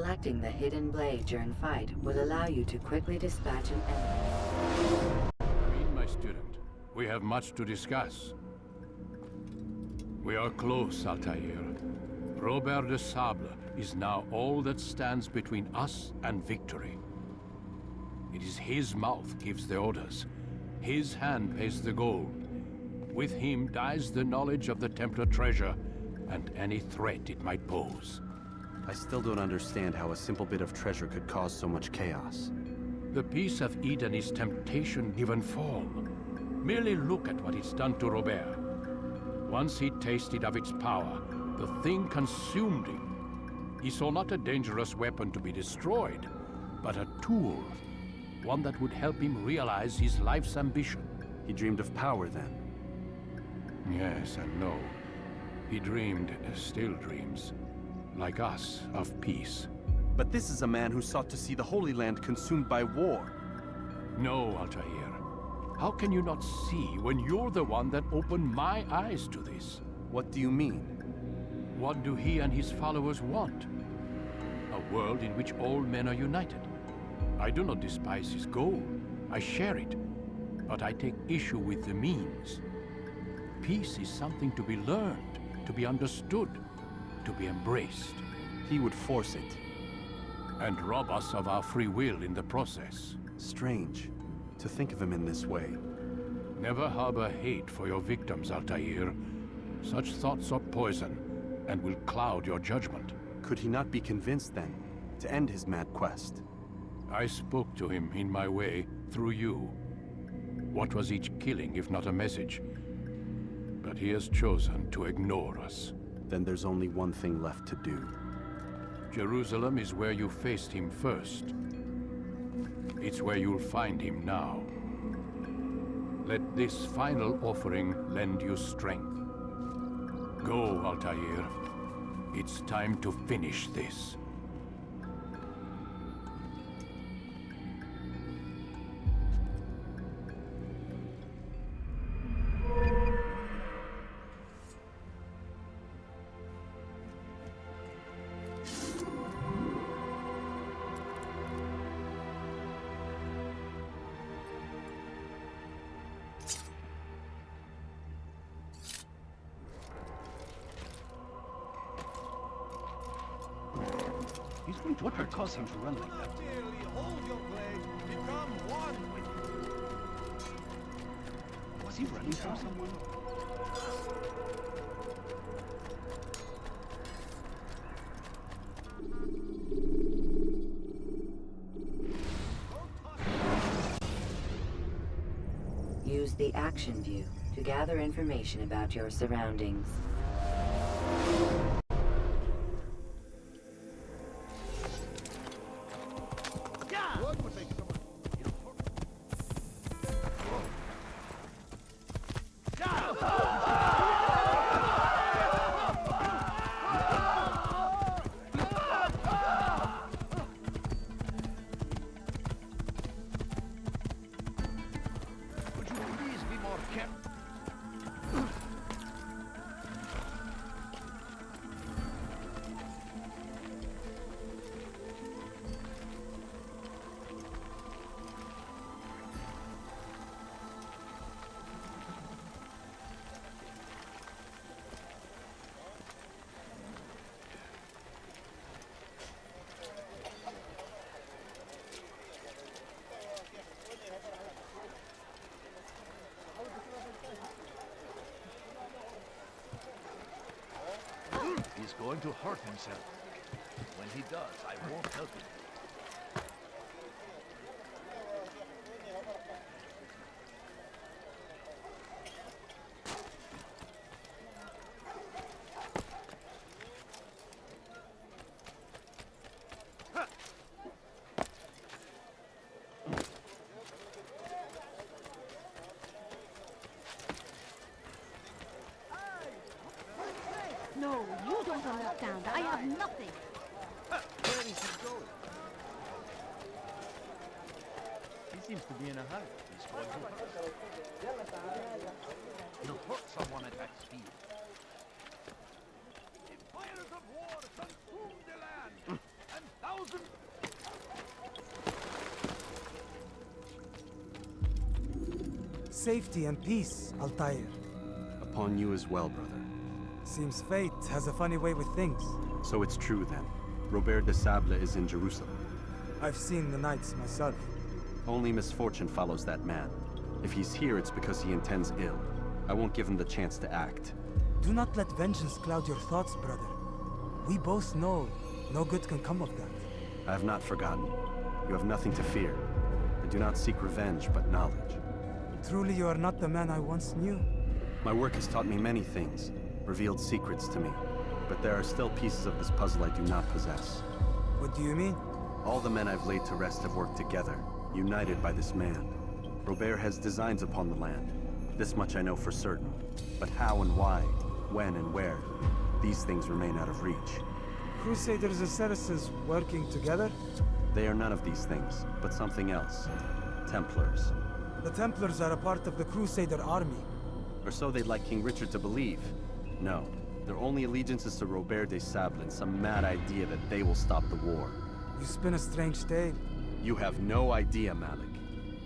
Collecting the hidden blade during fight will allow you to quickly dispatch an enemy. Creed, my student, we have much to discuss. We are close, Altair. Robert de Sable is now all that stands between us and victory. It is his mouth gives the orders. His hand pays the gold. With him dies the knowledge of the Templar treasure and any threat it might pose. I still don't understand how a simple bit of treasure could cause so much chaos. The piece of Eden is temptation given form. Merely look at what it's done to Robert. Once he tasted of its power, the thing consumed him. He saw not a dangerous weapon to be destroyed, but a tool. One that would help him realize his life's ambition. He dreamed of power then. Yes and no. He dreamed, still dreams, like us, of peace. But this is a man who sought to see the Holy Land consumed by war. No, Altair. How can you not see when you're the one that opened my eyes to this? What do you mean? What do he and his followers want? A world in which all men are united. I do not despise his goal. I share it. But I take issue with the means. Peace is something to be learned, to be understood, to be embraced. He would force it. And rob us of our free will in the process. Strange, to think of him in this way. Never harbor hate for your victims, Altair. Such thoughts are poison, and will cloud your judgment. Could he not be convinced, then, to end his mad quest? I spoke to him in my way, through you. What was each killing if not a message? But he has chosen to ignore us. Then there's only one thing left to do. Jerusalem is where you faced him first. It's where you'll find him now. Let this final offering lend you strength. Go, Altair. It's time to finish this. What could cause him to run like that? Hold your blade. Become one with it. Was he running from someone? Use the action view to gather information about your surroundings. He's going to hurt himself. When he does, I won't help him. No, you don't understand. I have nothing. Where is he going? He seems to be in a hurry. He's going to hurt. He'll hurt someone at that speed. The fires of war consume the land, and thousands safety and peace, Altair. Upon you as well, brother. Seems fate has a funny way with things. So it's true then. Robert de Sable is in Jerusalem. I've seen the knights myself. Only misfortune follows that man. If he's here, it's because he intends ill. I won't give him the chance to act. Do not let vengeance cloud your thoughts, brother. We both know no good can come of that. I have not forgotten. You have nothing to fear. I do not seek revenge, but knowledge. Truly you are not the man I once knew. My work has taught me many things, revealed secrets to me. But there are still pieces of this puzzle I do not possess. What do you mean? All the men I've laid to rest have worked together, united by this man. Robert has designs upon the land. This much I know for certain. But how and why, when and where, these things remain out of reach. Crusaders and Saracens working together? They are none of these things, but something else. Templars. The Templars are a part of the Crusader army. Or so they'd like King Richard to believe. No, their only allegiance is to Robert de Sable and some mad idea that they will stop the war. You spin a strange tale. You have no idea, Malik.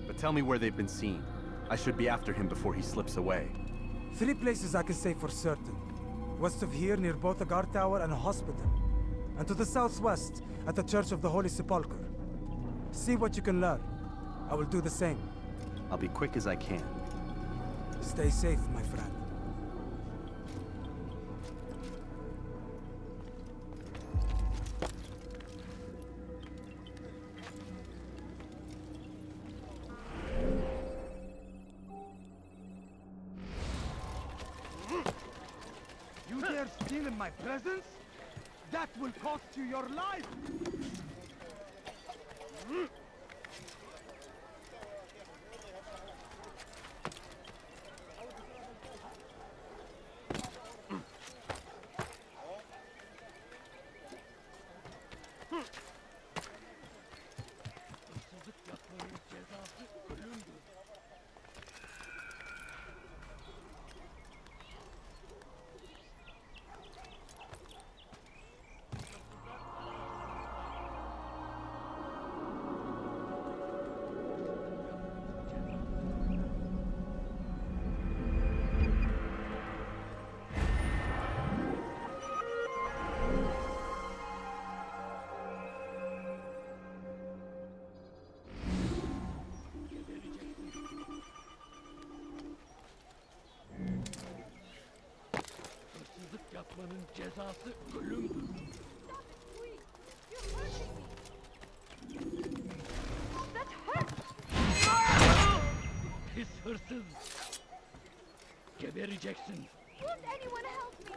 But tell me where they've been seen. I should be after him before he slips away. 3 places I can say for certain. West of here, near both a guard tower and a hospital. And to the southwest, at the Church of the Holy Sepulchre. See what you can learn. I will do the same. I'll be quick as I can. Stay safe, my friend. You dare steal in my presence? That will cost you your life! Yapmanın cezası ölümdür. That hurts! Pis hırsız. Gebereceksin. Won't anyone help me?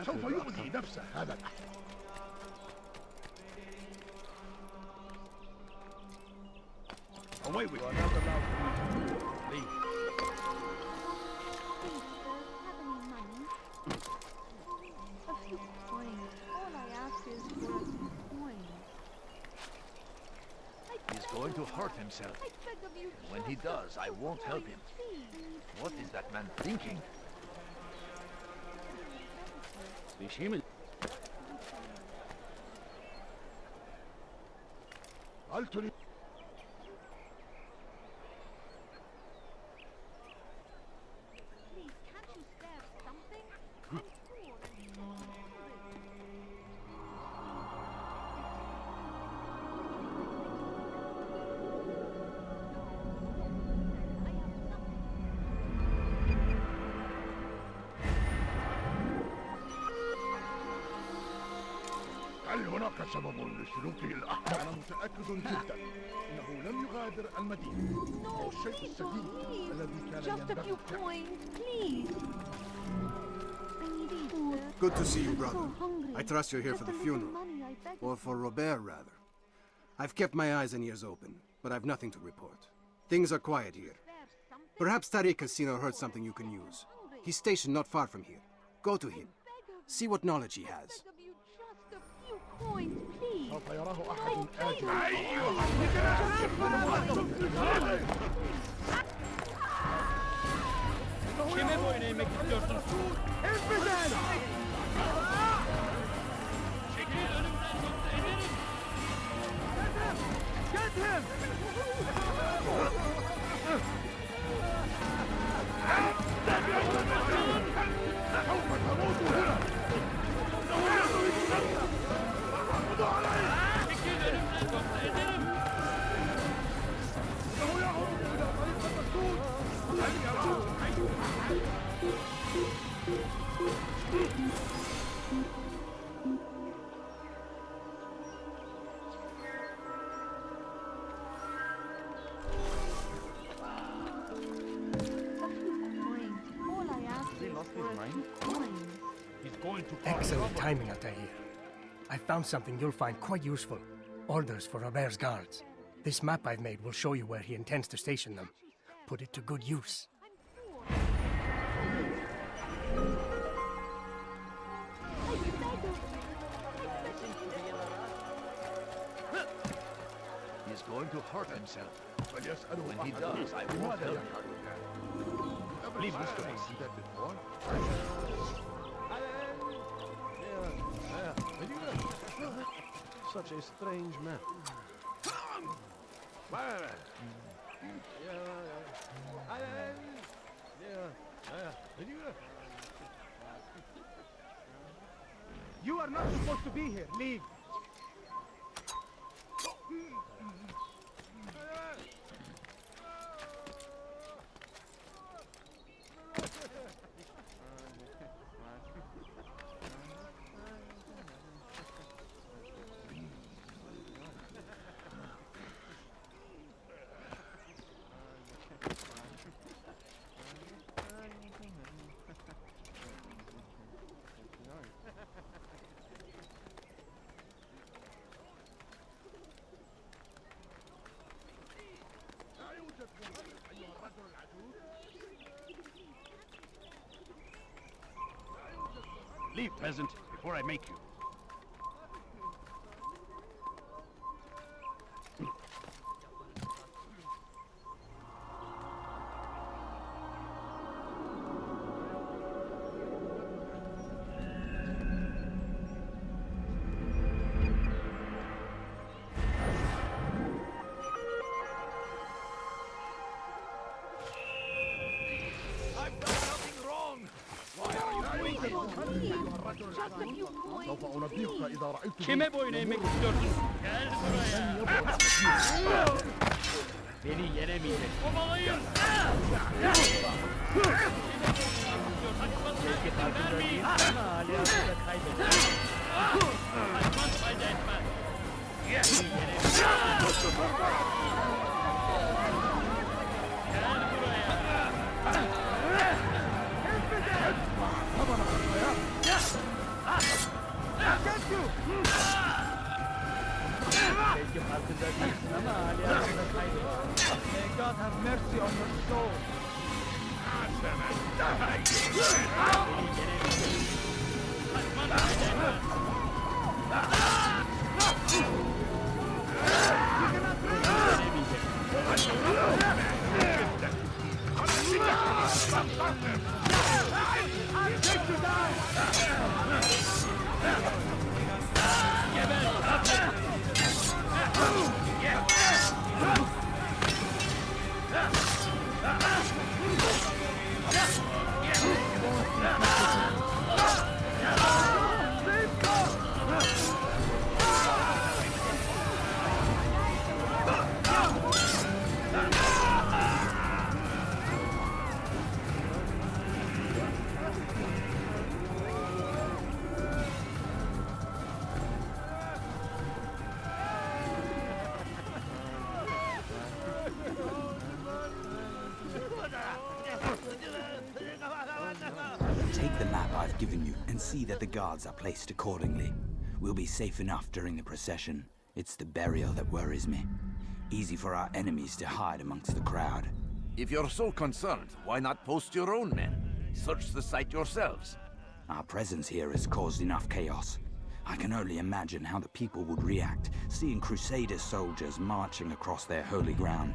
سوف يؤذي نفسه هذا الأحد. Away with you. Leave. Please, have any money? A few coins. All I ask is for a few coins. He's going to hurt himself. I beg of you, When he just a does, I few won't help him. coins, please. What is that man thinking? بيشيمل قلت لي Please, can't you spare something? I'm poor and so I have nothing. هل هناك سبب لسلوكه الأحمق؟ أنا متأكد جدا إنه لم يغادر المدينة. No, الشيء please السديد don't الذي كان leave. Just a ينبغي few فعله. coins, please. I need food. Good to see you, I'm brother. so hungry. I trust you're here Just for the a little funeral. money, I beg Or of for you. Robert, rather. I've kept my eyes and ears open, but I've nothing to report. Things are quiet here. Spare something? Perhaps Tariq has seen or heard something you can use. He's stationed not far from here. Go to him. See what knowledge he has. Beg of you, just a few coins, please. سوف يراه أحد آجل. إنه Kime boyun eğmek istiyorsun? Infidel! Çekil önümden yoksa ederim. Get him! Çekil önümden yoksa ederim. All I ask is for a few coins. He's going to cause Excellent trouble. timing, Altair. I found something you'll find quite useful. Orders for Robert's guards. This map I've made will show you where he intends to station them. Put it to good use. He's going to hurt himself. When he does, I won't help him. Leave this to me. Such a strange man. You are not supposed to be here. Leave. Leave, peasant, before I make you. I've done nothing wrong! Why are you doing this? Just a few coins. Kime boyun eğmek istiyorsun? Gel buraya. Beni yenemeyecek. Kovalayın. Belki farkında değilsin ama aliyasını kaybettin. Kaçman fayda etmez. Beni yenemeyecek. Gel buraya. Belki farkında değilsin ama aliyasını kaybettin. May God have mercy on your soul. Take the map I've given you and see that the guards are placed accordingly. We'll be safe enough during the procession. It's the burial that worries me. Easy for our enemies to hide amongst the crowd. If you're so concerned, why not post your own men? Search the site yourselves. Our presence here has caused enough chaos. I can only imagine how the people would react, seeing Crusader soldiers marching across their holy ground.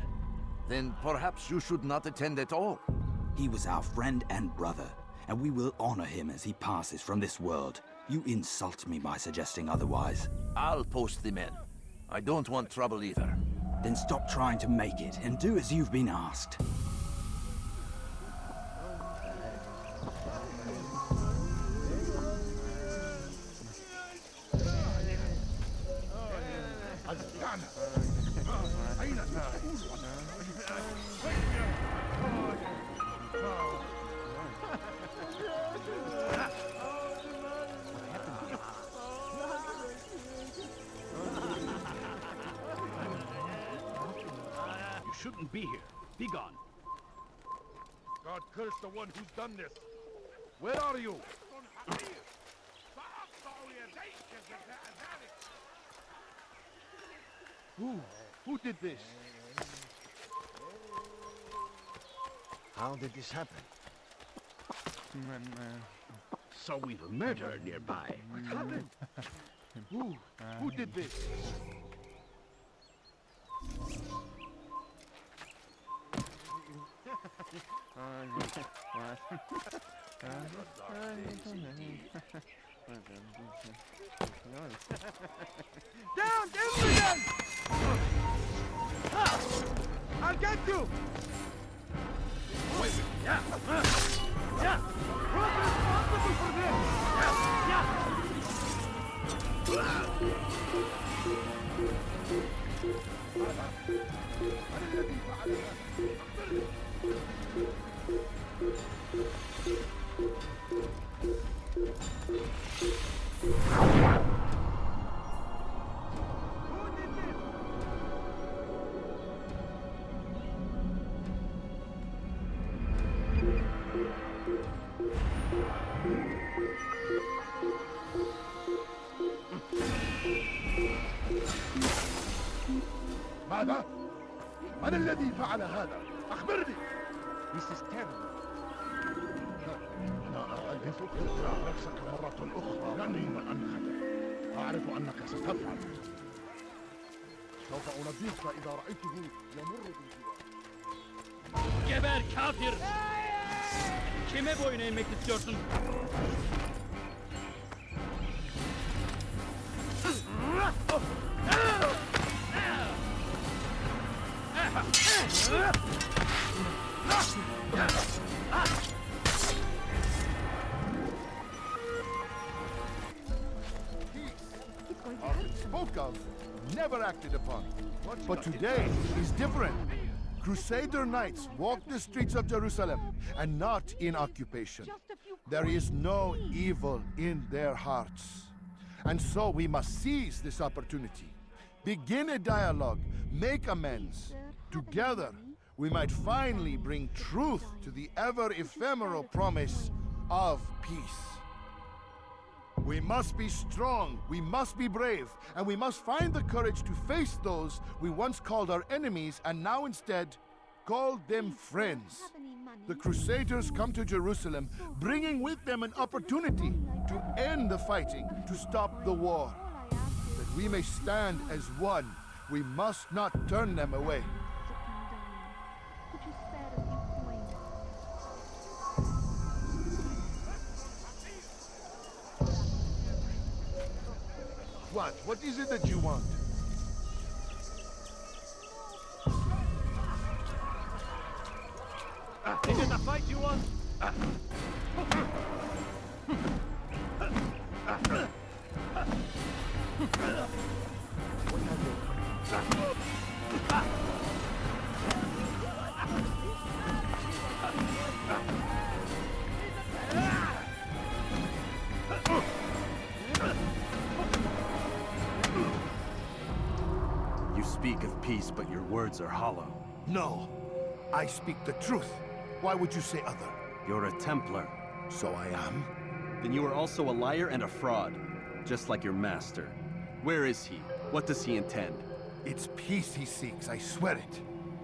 Then perhaps you should not attend at all. He was our friend and brother, and we will honor him as he passes from this world. You insult me by suggesting otherwise. I'll post the men. I don't want trouble either. Then stop trying to make it, and do as you've been asked. You shouldn't be here. Be gone. God curse the one who's done this. Where are you? Who did this? How did this happen? So we've a murderer nearby. What happened? Who did this? Down, everyone! I'll get you! Who's responsible for this? ماذا؟ من الذي فعل هذا؟ أخبرني! This is terrible. أنا أؤلفك اقرأ نفسك مرة أخرى غنيما عن خطأ. أعرف أنك ستفعل. سوف أنبهك إذا رأيته يمر بالجوار. Geber kafir! Kime boyun eğmek istiyorsun? Spoke of, never acted upon. But today is different. Crusader knights walk the streets of Jerusalem and not in occupation. There is no evil in their hearts. And so we must seize this opportunity. Begin a dialogue, make amends. Together, we might finally bring truth to the ever-ephemeral promise of peace. We must be strong, we must be brave, and we must find the courage to face those we once called our enemies and now instead call them friends. The Crusaders come to Jerusalem, bringing with them an opportunity to end the fighting, to stop the war. That we may stand as one, we must not turn them away. Could you spare a few coins? What? What is it that you want? Is it a fight you want? You speak of peace, but your words are hollow. No, I speak the truth. Why would you say other? You're a Templar. So I am. Then you are also a liar and a fraud, just like your master. Where is he? What does he intend? It's peace he seeks, I swear it.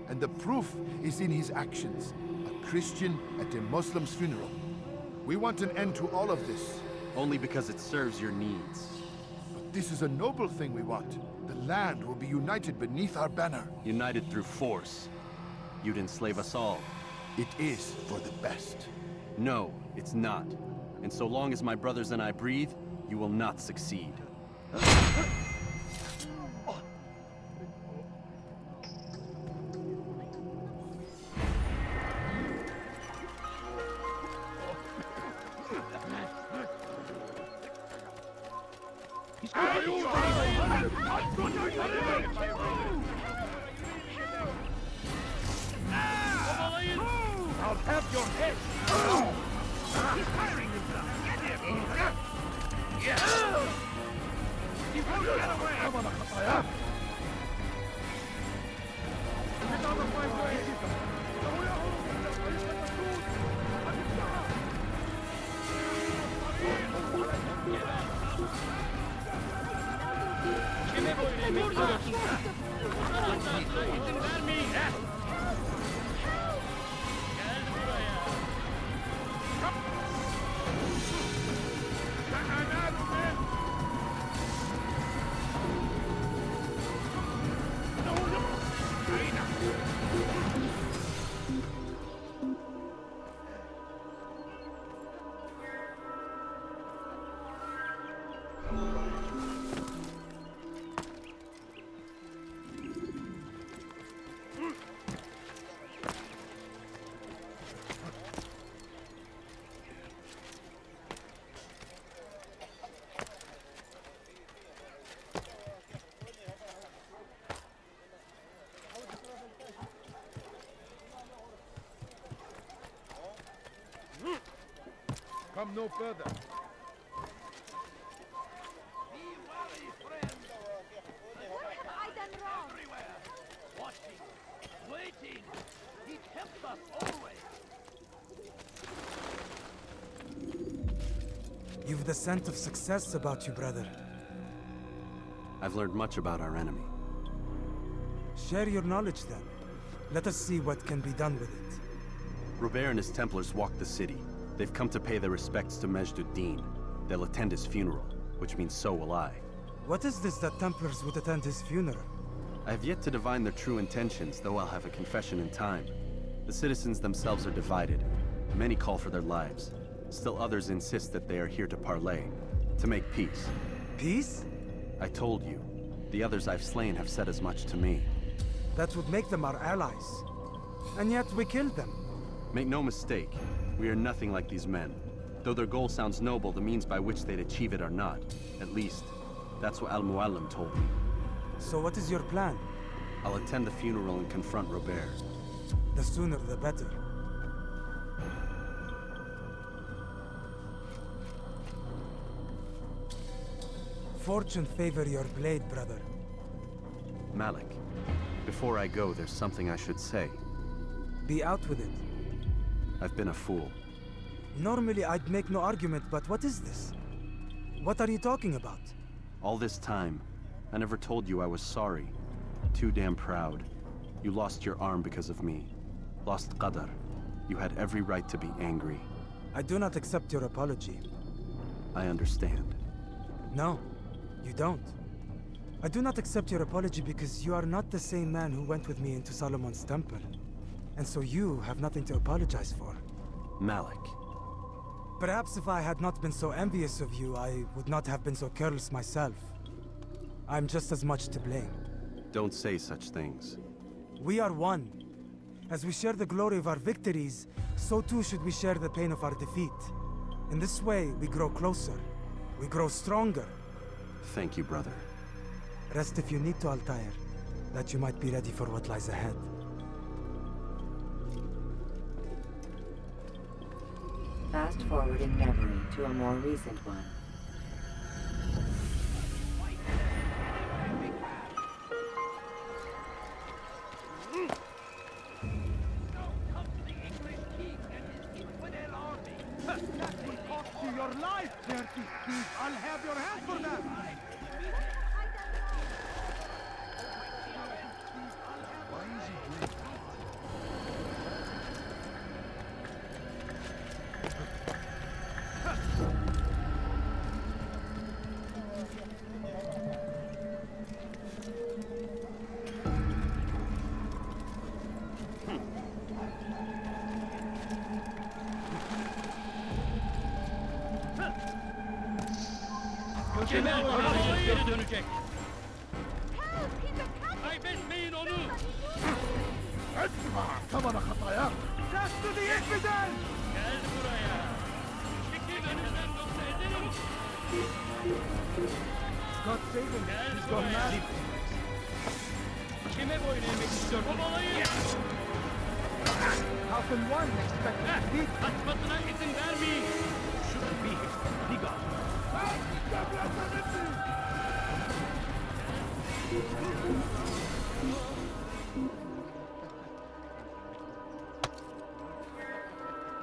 And the proof is in his actions. A Christian at a Muslim's funeral. We want an end to all of this. Only because it serves your needs. But this is a noble thing we want. The land will be united beneath our banner. United through force. You'd enslave us all. It is for the best. No, it's not. And so long as my brothers and I breathe, you will not succeed. I'll have your head! He's firing himself! Get him! Yeah! He won't get away! Get out of my way! Kime böyle bekliyorsun sen? İzin vermeyin! Gel buraya! Come no further. I done wrong. Watching, waiting. He helps us always. You've the scent of success about you, brother. I've learned much about our enemy. Share your knowledge then. Let us see what can be done with it. Robert and his Templars walk the city. They've come to pay their respects to Majd-ud-Din. They'll attend his funeral, which means so will I. What is this that Templars would attend his funeral? I have yet to divine their true intentions, though I'll have a confession in time. The citizens themselves are divided. Many call for their lives. Still others insist that they are here to parley, to make peace. Peace? I told you. The others I've slain have said as much to me. That would make them our allies. And yet we killed them. Make no mistake, we are nothing like these men. Though their goal sounds noble, the means by which they'd achieve it are not. At least, that's what Al-Muallim told me. So what is your plan? I'll attend the funeral and confront Robert. The sooner the better. Fortune favor your blade, brother. Malik, before I go, there's something I should say. Be out with it. I've been a fool. Normally I'd make no argument, but what is this? What are you talking about? All this time, I never told you I was sorry. Too damn proud. You lost your arm because of me. Lost Qadar. You had every right to be angry. I do not accept your apology. I understand. No, you don't. I do not accept your apology because you are not the same man who went with me into Solomon's temple. And so you have nothing to apologize for. Malik. Perhaps if I had not been so envious of you, I would not have been so careless myself. I'm just as much to blame. Don't say such things. We are one. As we share the glory of our victories, so too should we share the pain of our defeat. In this way, we grow closer. We grow stronger. Thank you, brother. Rest if you need to, Altair, that you might be ready for what lies ahead. Fast forward in memory to a more recent one. That will cost you your life, dirty thief! I'll have your hand for that! Gemi arkadan geri dönecek. Kaybetmeyin onu. Etme! Tabana kataya! Just to the evidence! Gel buraya. Çekil önümden yoksa ederim. God save him. Gel He's gone buraya. mad. Kime boyun eğmek istiyor? Kovalayın. How can one expect to beat? Kaçmasına izin vermeyin. Shouldn't be here. Be gone.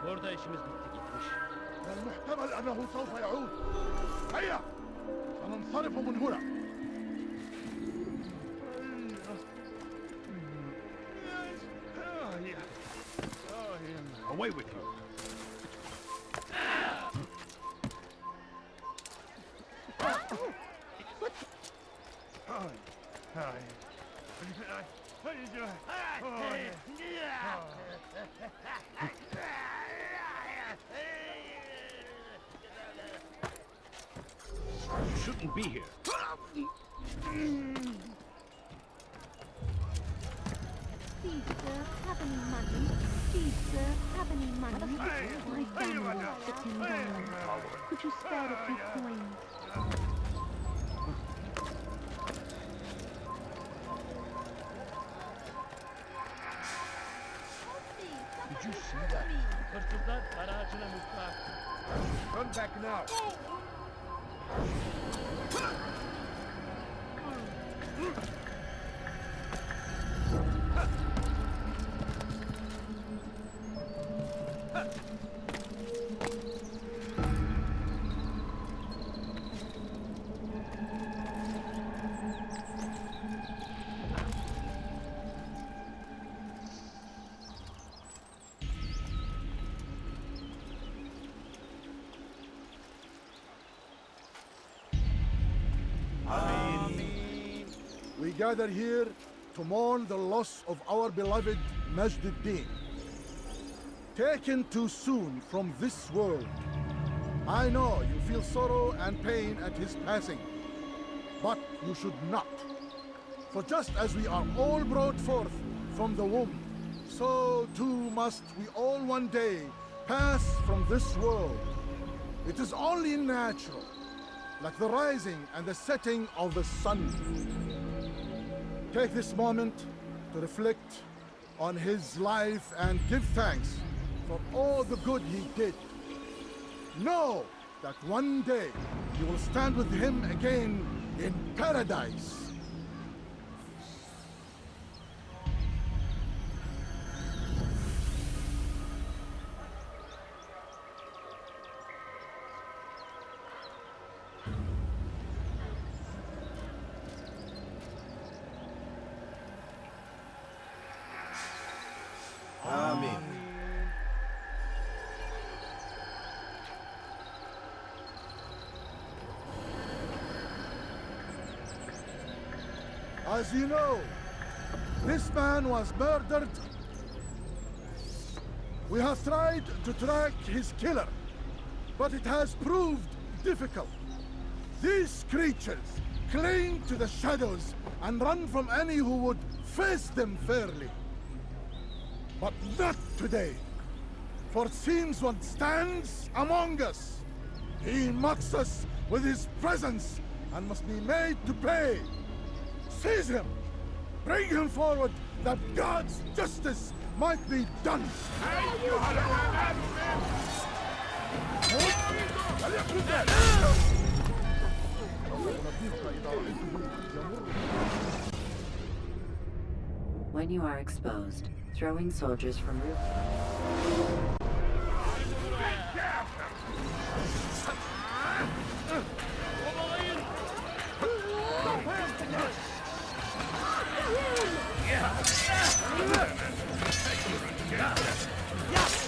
Burada işimiz bitti gitmiş. المحتمل أنه سوف يعود. هيا! سننصرف من هنا. Away with you. You shouldn't be here. Please, sir, have any money? Please, sir, have any money? My family is sitting down. Could you spare a few coins? Did you see that? Hırsızlar para ağacına mutlak. Turn back now. We gather here to mourn the loss of our beloved Majd-ud-Din. Taken too soon from this world. I know you feel sorrow and pain at his passing, but you should not. For just as we are all brought forth from the womb, so too must we all one day pass from this world. It is only natural, like the rising and the setting of the sun. Take this moment to reflect on his life and give thanks for all the good he did. Know that one day you will stand with him again in paradise. Amen. As you know, this man was murdered. We have tried to track his killer, but it has proved difficult. These creatures cling to the shadows and run from any who would face them fairly. But not today, for it seems one stands among us. He mocks us with his presence and must be made to pay. Seize him! Bring him forward that God's justice might be done! When you are exposed, throwing soldiers from roof.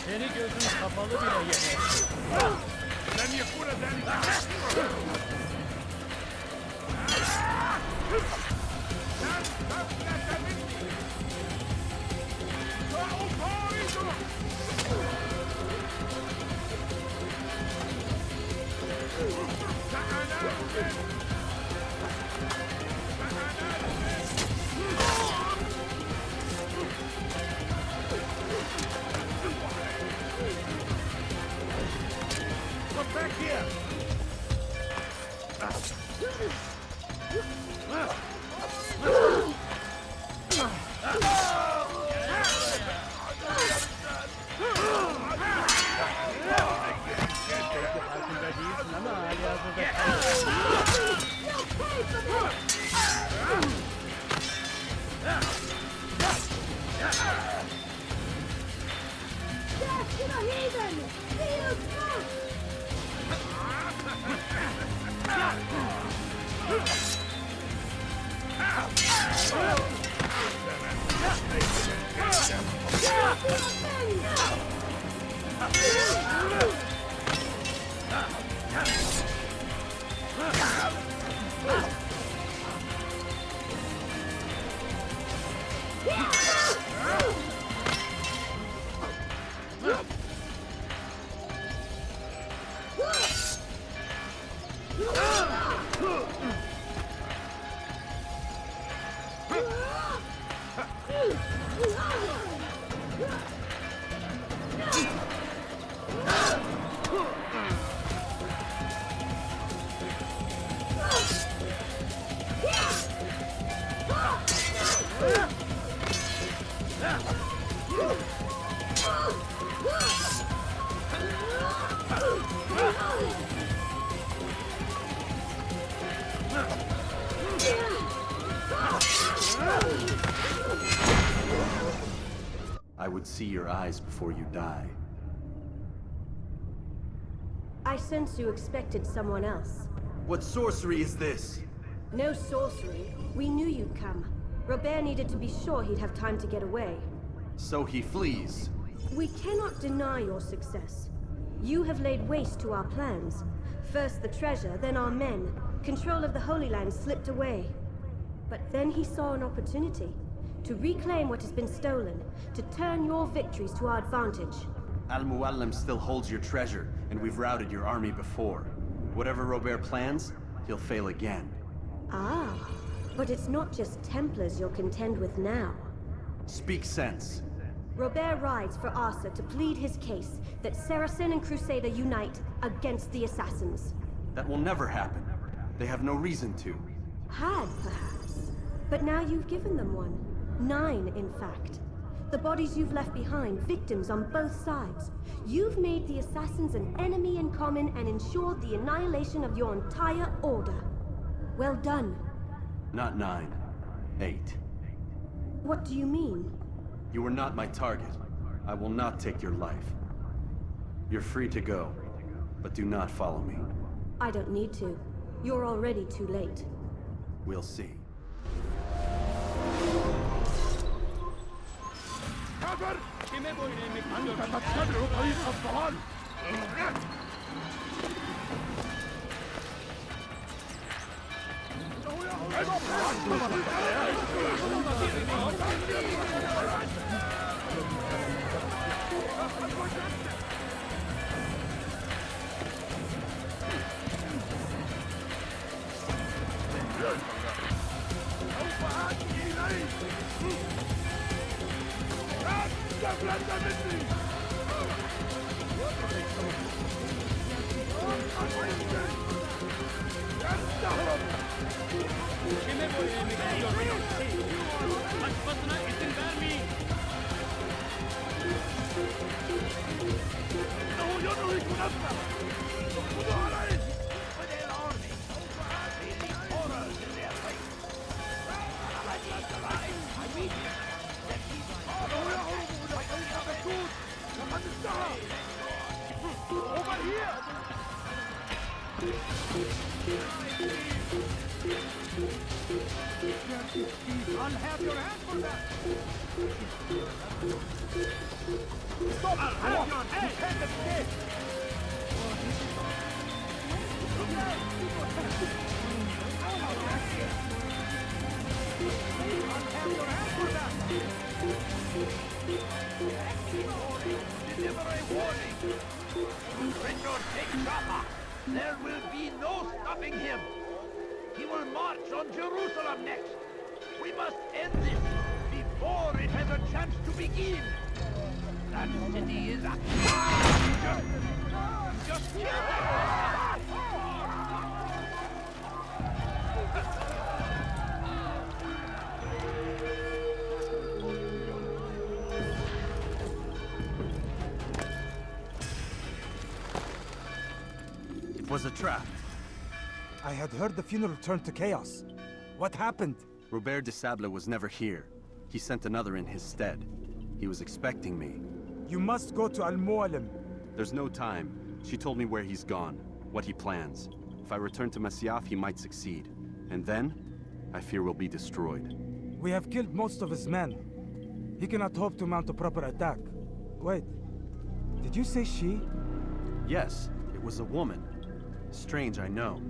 Seni gözün kapalı bile yeter. Sa'ana! I would see your eyes before you die. I sense you expected someone else. What sorcery is this? No sorcery. We knew you'd come. Robert needed to be sure he'd have time to get away. So he flees. We cannot deny your success. You have laid waste to our plans. First the treasure, then our men. Control of the Holy Land slipped away. But then he saw an opportunity. To reclaim what has been stolen. To turn your victories to our advantage. Al-Muallim still holds your treasure, and we've routed your army before. Whatever Robert plans, he'll fail again. Ah, but it's not just Templars you'll contend with now. Speak sense. Robert rides for Arsa to plead his case that Saracen and Crusader unite against the Assassins. That will never happen. They have no reason to. Had, perhaps. But now you've given them one. 9, in fact. The bodies you've left behind, victims on both sides. You've made the Assassins an enemy in common and ensured the annihilation of your entire order. Well done. Not 9. 8. What do you mean? You were not my target. I will not take your life. You're free to go, but do not follow me. I don't need to. You're already too late. We'll see. I'll have your hand for that! Stop! I'll have your hand! You can't escape! I'll have your hand for that! Deliver a warning! Richard, take Jaffa! There will be no stopping him! He will march on Jerusalem next! We must end this before it has a chance to begin! That city is a... Just kill it! It was a trap. I had heard the funeral turned to chaos. What happened? Robert de Sable was never here. He sent another in his stead. He was expecting me. You must go to Al-Muallim. There's no time. She told me where he's gone, what he plans. If I return to Masyaf, he might succeed. And then, I fear we'll be destroyed. We have killed most of his men. He cannot hope to mount a proper attack. Wait. Did you say she? Yes, it was a woman. Strange, I know.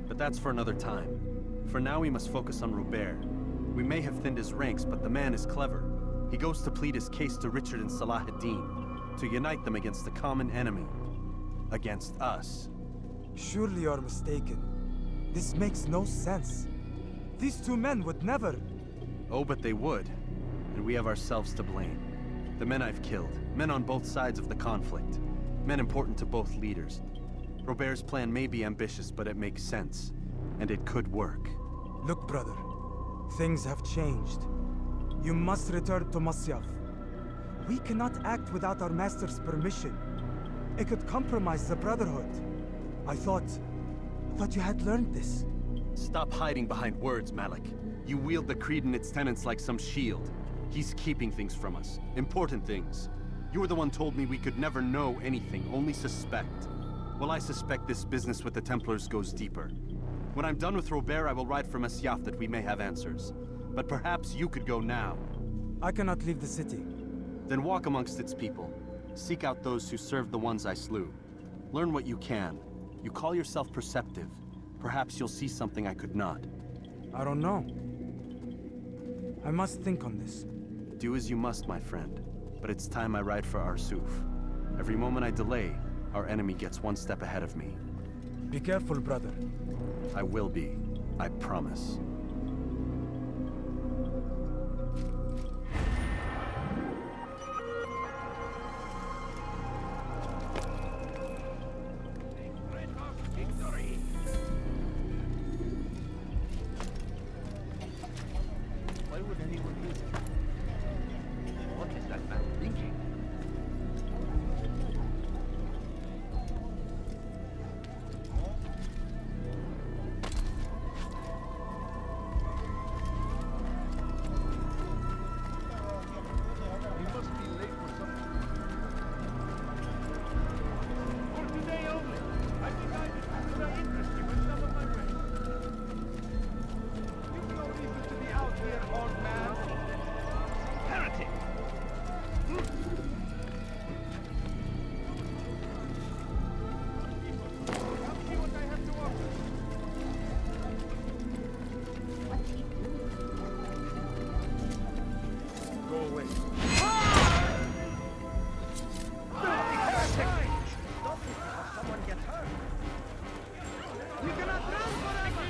But that's for another time. For now, we must focus on Robert. We may have thinned his ranks, but the man is clever. He goes to plead his case to Richard and Salah ad-Din, to unite them against the common enemy. Against us. Surely you're mistaken. This makes no sense. These two men would never... Oh, but they would. And we have ourselves to blame. The men I've killed, men on both sides of the conflict. Men important to both leaders. Robert's plan may be ambitious, but it makes sense. And it could work. Look, brother. Things have changed. You must return to Masyaf. We cannot act without our master's permission. It could compromise the Brotherhood. I thought you had learned this. Stop hiding behind words, Malik. You wield the Creed and its tenets like some shield. He's keeping things from us. Important things. You were the one told me we could never know anything, only suspect. Well, I suspect this business with the Templars goes deeper. When I'm done with Robert, I will ride for Masyaf that we may have answers. But perhaps you could go now. I cannot leave the city. Then walk amongst its people. Seek out those who served the ones I slew. Learn what you can. You call yourself perceptive. Perhaps you'll see something I could not. I don't know. I must think on this. Do as you must, my friend. But it's time I ride for Arsuf. Every moment I delay, our enemy gets one step ahead of me. Be careful, brother. I will be. I promise. Why would anyone use it? What is that man thinking? He must be late for something. For today only, I've decided to interest you in some of my ways. You've no reason to be out here, old man. Heretic! Come see what I have to offer. What's he doing? Go away. Stop it before someone gets hurt. You cannot run forever!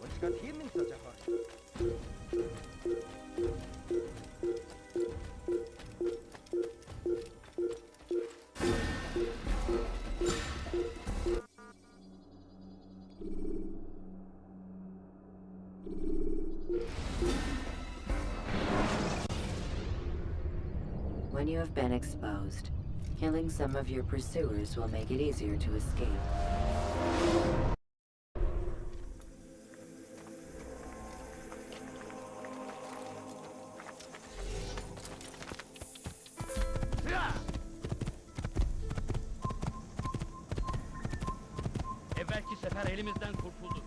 What's got him in such a hurry? When you have been exposed, killing some of your pursuers will make it easier to escape. Evvelki sefer elimizden kurtulduk.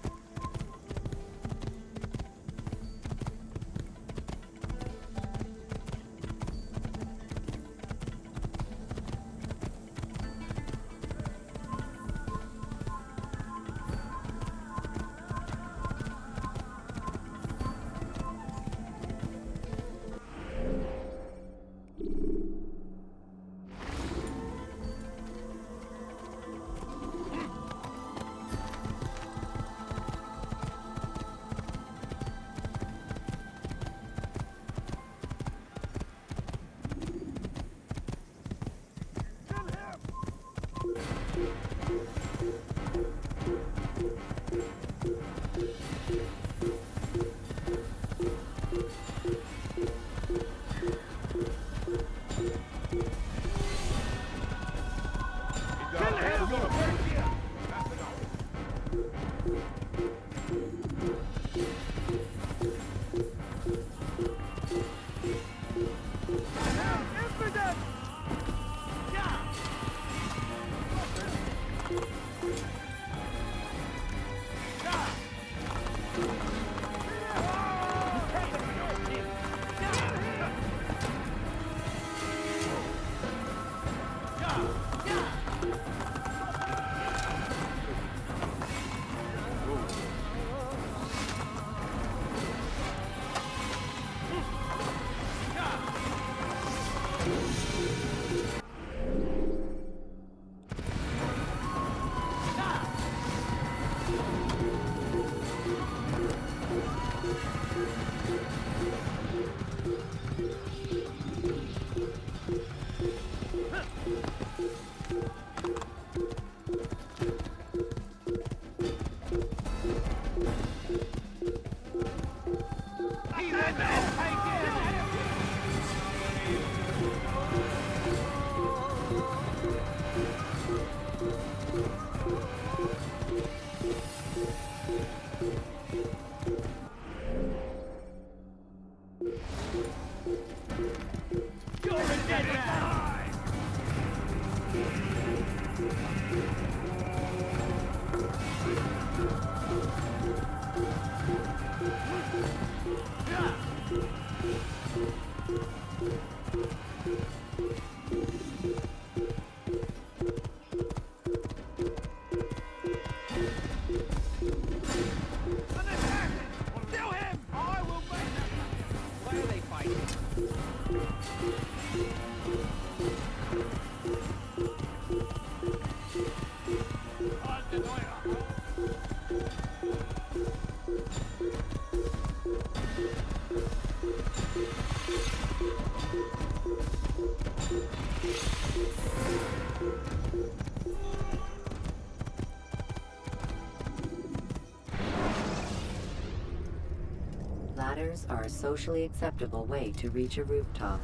Ladders are a socially acceptable way to reach a rooftop.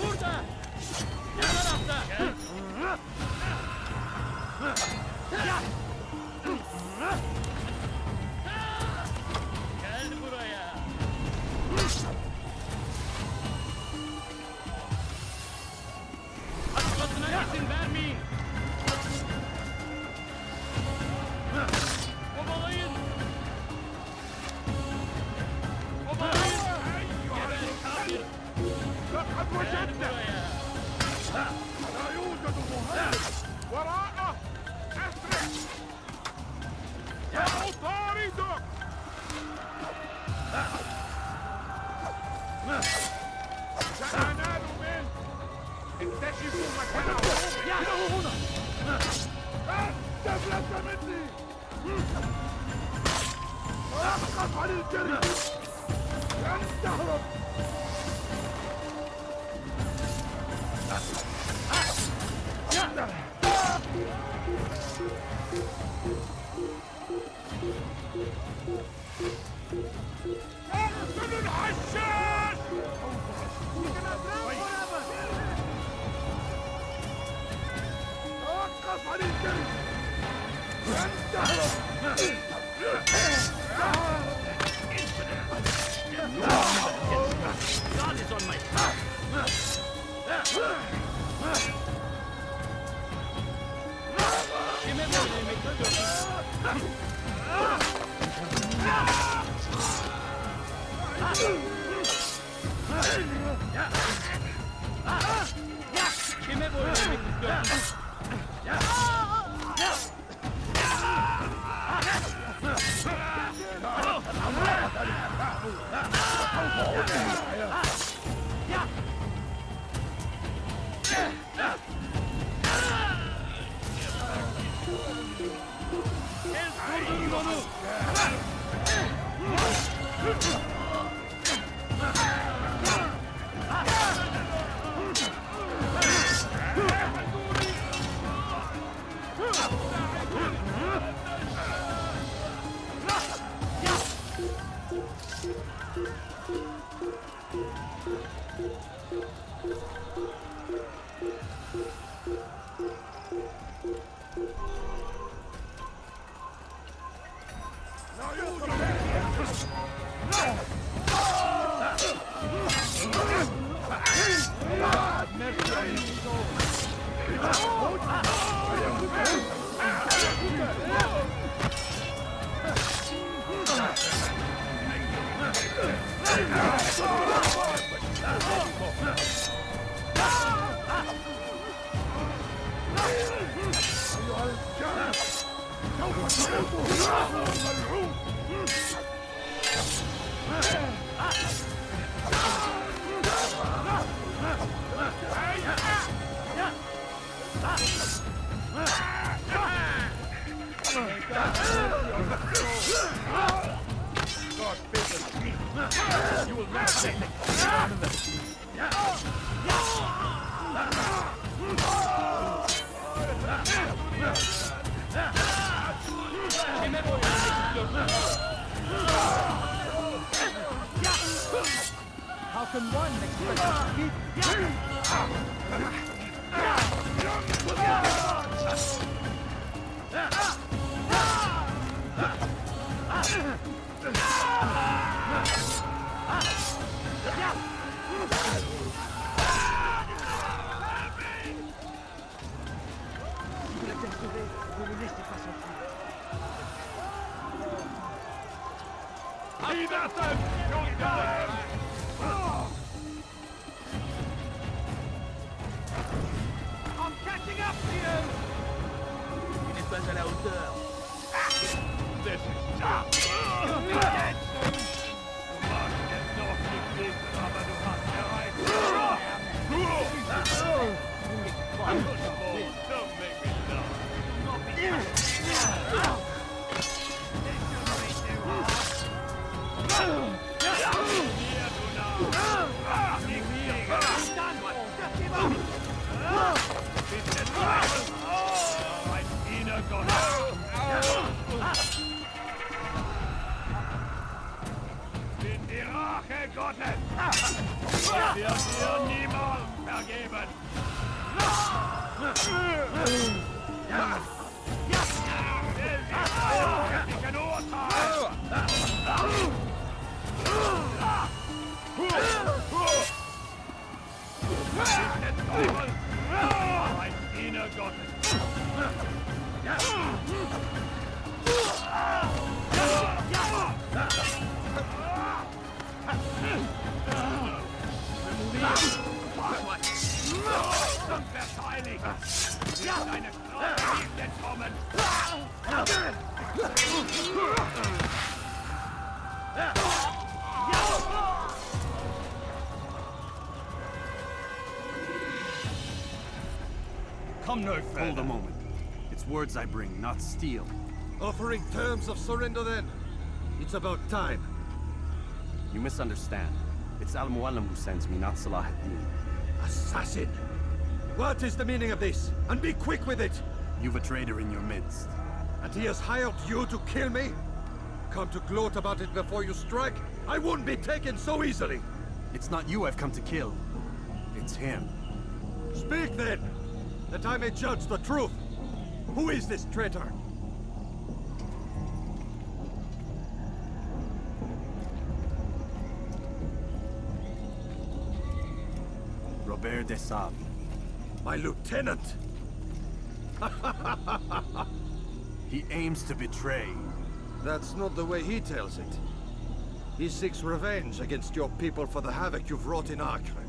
Burada! Ne tarafta? Gel buraya. Açmasına izin vermeyin. Kovalayın. Kovalayın. Geber kafir. Gel buraya. لا يوجد مهاجم وراءه أسرع سأطاردك سأنال منه اكتشفوا مكانه هنا تفلت مني أبحث عن الجري لن تهرب اقتلوا الحشاش! توقف عن الجري لن تهرب God is on my side. Kime böyle yemek istiyorsun? Kime böyle yemek istiyorsun? How can one expect to beat? I'm catching up to you! Il n'est pas à la hauteur. This is tough. Dead soon. Du machst jetzt noch nicht viel, aber du hast erreicht. Don't make me laugh. Bin die Rache Gottes! Wird dir niemals vergeben! Ein Urteil! Ein Diener Gottes! Zum Verteidigen! Wird eine Knopf nicht entkommen! Come no further. Hold a moment. It's words I bring, not steel. Offering terms of surrender then? It's about time. You misunderstand. It's Al-Mualim who sends me, not Salah ad-Din. Assassin! What is the meaning of this? And be quick with it! You've a traitor in your midst. And he has hired you to kill me? Come to gloat about it before you strike? I won't be taken so easily! It's not you I've come to kill. It's him. Speak then! That I may judge the truth! Who is this traitor? Roberto de Sable. My lieutenant! He aims to betray. That's not the way he tells it. He seeks revenge against your people for the havoc you've wrought in Acre.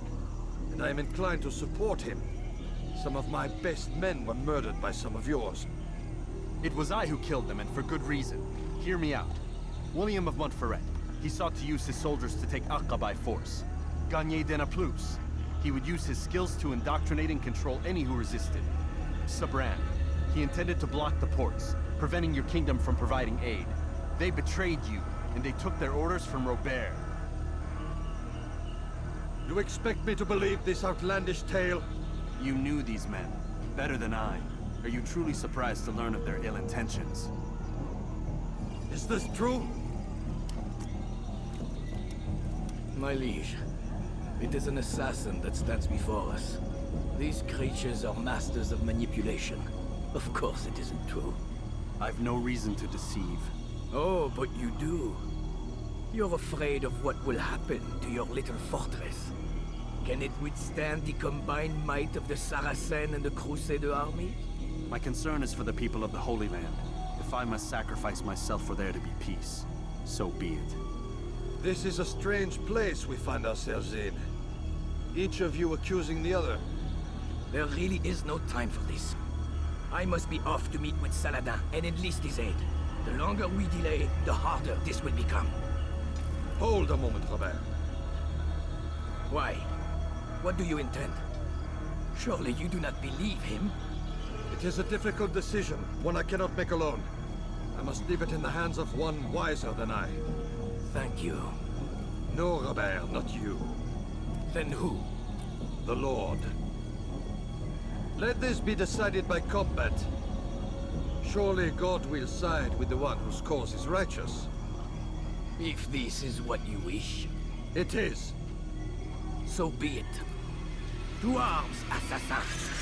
And I am inclined to support him. Some of my best men were murdered by some of yours. It was I who killed them, and for good reason. Hear me out. William of Montferrat. He sought to use his soldiers to take Akka by force. Gagner de na plus. He would use his skills to indoctrinate and control any who resisted. Sabran. He intended to block the ports, preventing your kingdom from providing aid. They betrayed you, and they took their orders from Robert. You expect me to believe this outlandish tale? You knew these men, better than I. Are you truly surprised to learn of their ill intentions? Is this true? My liege, it is an assassin that stands before us. These creatures are masters of manipulation. Of course it isn't true. I've no reason to deceive. Oh, but you do. You're afraid of what will happen to your little fortress. Can it withstand the combined might of the Saracen and the Crusader army? My concern is for the people of the Holy Land. If I must sacrifice myself for there to be peace, so be it. This is a strange place we find ourselves in. Each of you accusing the other. There really is no time for this. I must be off to meet with Saladin and enlist his aid. The longer we delay, the harder this will become. Hold a moment, Robert. Why? What do you intend? Surely you do not believe him? It is a difficult decision, one I cannot make alone. I must leave it in the hands of one wiser than I. Thank you. No, Robert, not you. Then who? The Lord. Let this be decided by combat. Surely God will side with the one whose cause is righteous. If this is what you wish. It is. So be it. To arms, assassin!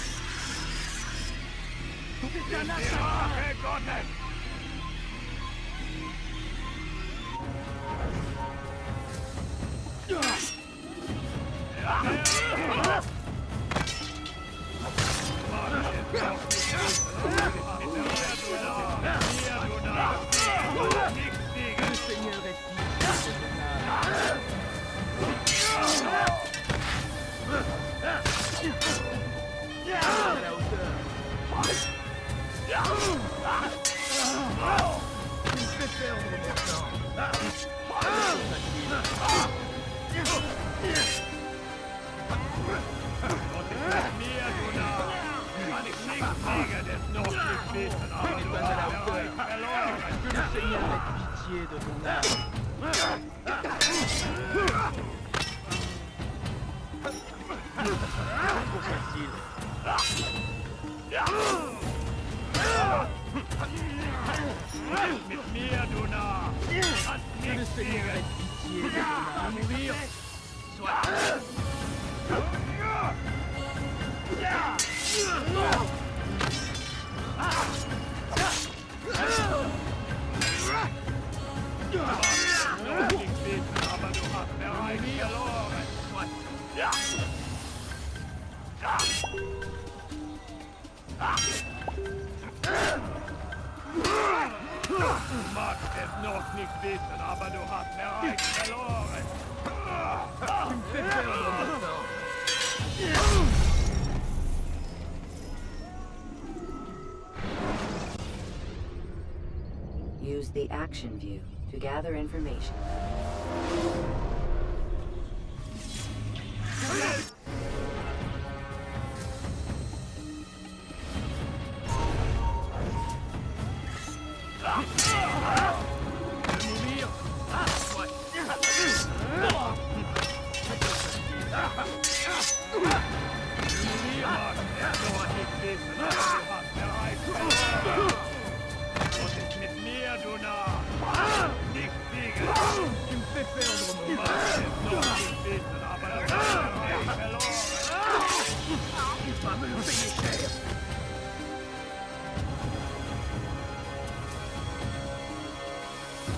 Use the action view to gather information.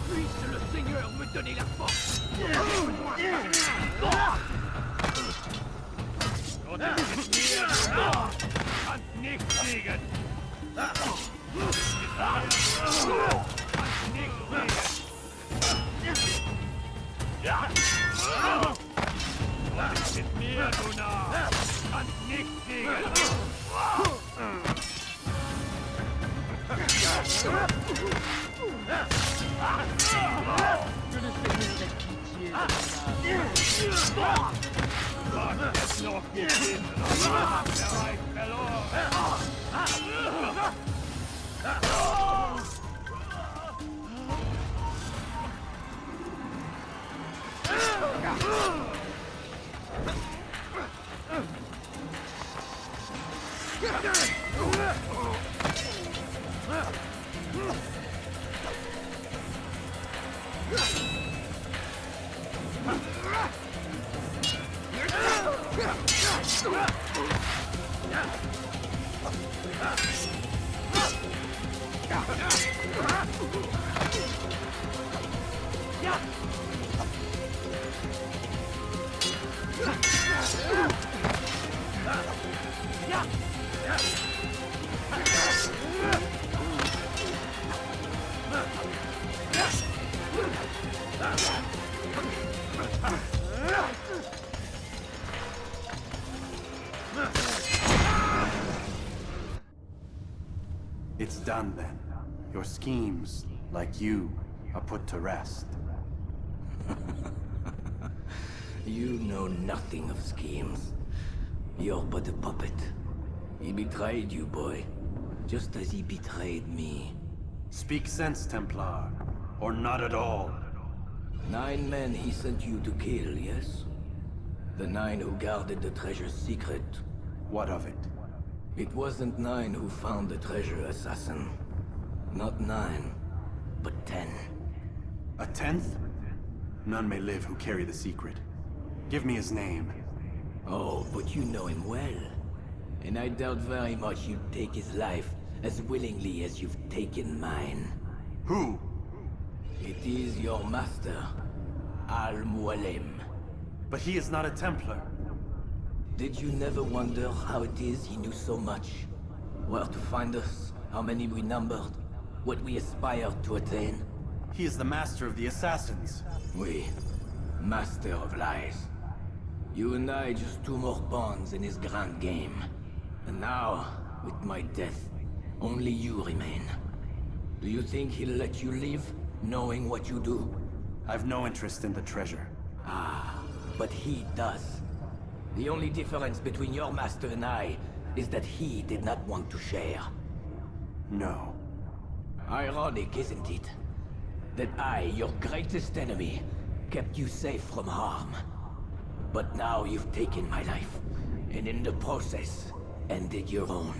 Puisse le Seigneur me donner la force. Nichts gegen It's done then. Your schemes, like you, are put to rest. You know nothing of schemes. You're but a puppet. He betrayed you, boy. Just as he betrayed me. Speak sense, Templar. Or not at all. 9 men he sent you to kill, yes? The 9 who guarded the treasure's secret. What of it? It wasn't 9 who found the treasure, assassin. Not 9, but 10. A 10th? None may live who carry the secret. Give me his name. Oh, but you know him well. And I doubt very much you'd take his life as willingly as you've taken mine. Who? It is your master, Al-Mualim. But he is not a Templar. Did you never wonder how it is he knew so much? Where to find us, how many we numbered, what we aspired to attain? He is the master of the assassins. Oui, master of lies. You and I just 2 more pawns in his grand game. And now, with my death, only you remain. Do you think he'll let you live, knowing what you do? I've no interest in the treasure. Ah, but he does. The only difference between your master and I is that he did not want to share. No. Ironic, isn't it? That I, your greatest enemy, kept you safe from harm. But now you've taken my life, and in the process, ended your own.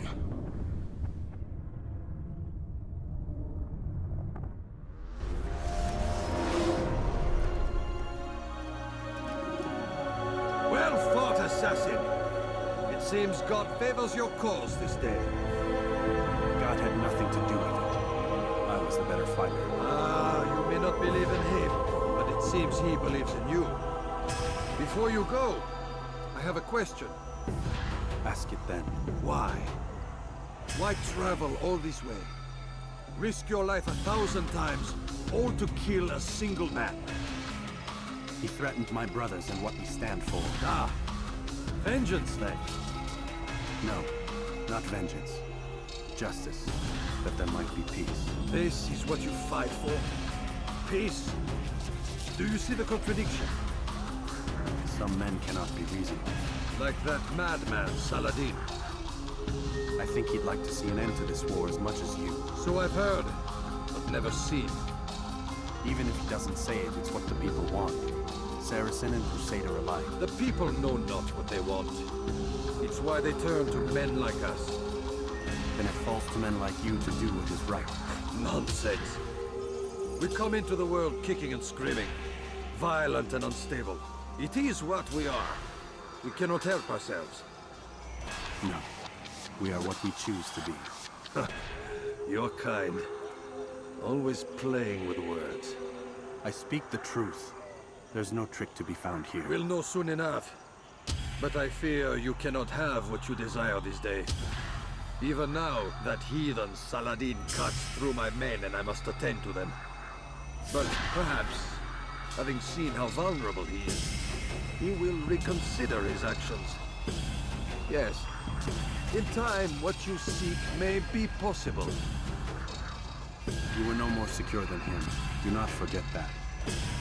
Well fought, assassin! It seems God favors your cause this day. God had nothing to do with it. I was the better fighter. Ah, you may not believe in him, but it seems he believes in you. Before you go, I have a question. Ask it then. Why? Why travel all this way? Risk your life 1,000 times, all to kill a single man. He threatened my brothers and what we stand for. Ah, vengeance then? No, not vengeance. Justice, that there might be peace. This is what you fight for? Peace? Do you see the contradiction? Some men cannot be reasoned. Like that madman, Saladin. I think he'd like to see an end to this war as much as you. So I've heard, but never seen. Even if he doesn't say it, it's what the people want. Saracen and Crusader alike. The people know not what they want. It's why they turn to men like us. Then it falls to men like you to do what is right. Nonsense. We come into the world kicking and screaming. Violent and unstable. It is what we are. We cannot help ourselves. No. We are what we choose to be. Your kind. Always playing with words. I speak the truth. There's no trick to be found here. We'll know soon enough. But I fear you cannot have what you desire this day. Even now, that heathen Saladin cuts through my men and I must attend to them. But perhaps, having seen how vulnerable he is, he will reconsider his actions. Yes, in time, what you seek may be possible. You were no more secure than him. Do not forget that.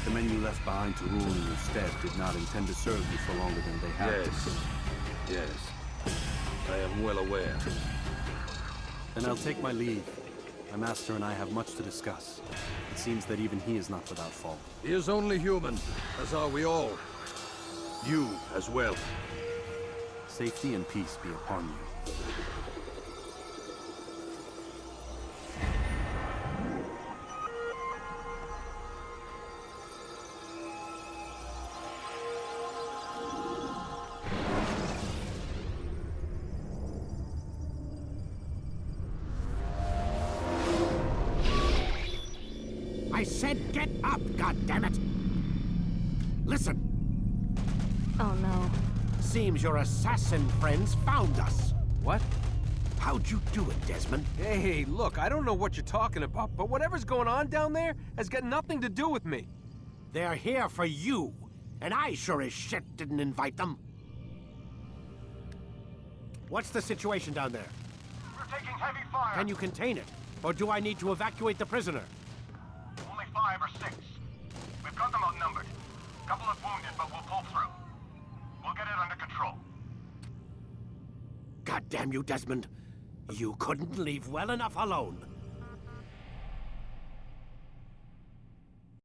The men you left behind to rule in your stead did not intend to serve you for longer than they had to. Yes. I am well aware. Then I'll take my leave. My master and I have much to discuss. It seems that even he is not without fault. He is only human, as are we all. You as well. Safety and peace be upon you. I said get up, goddammit! Listen. Oh no. Seems your assassin friends found us. What? How'd you do it, Desmond? Hey, look, I don't know what you're talking about, but whatever's going on down there has got nothing to do with me. They're here for you, and I sure as shit didn't invite them. What's the situation down there? We're taking heavy fire. Can you contain it? Or do I need to evacuate the prisoner? Only 5 or 6. We've got them outnumbered. Couple of wounded, but we'll pull through. We'll get it under control. God damn you, Desmond. You couldn't leave well enough alone.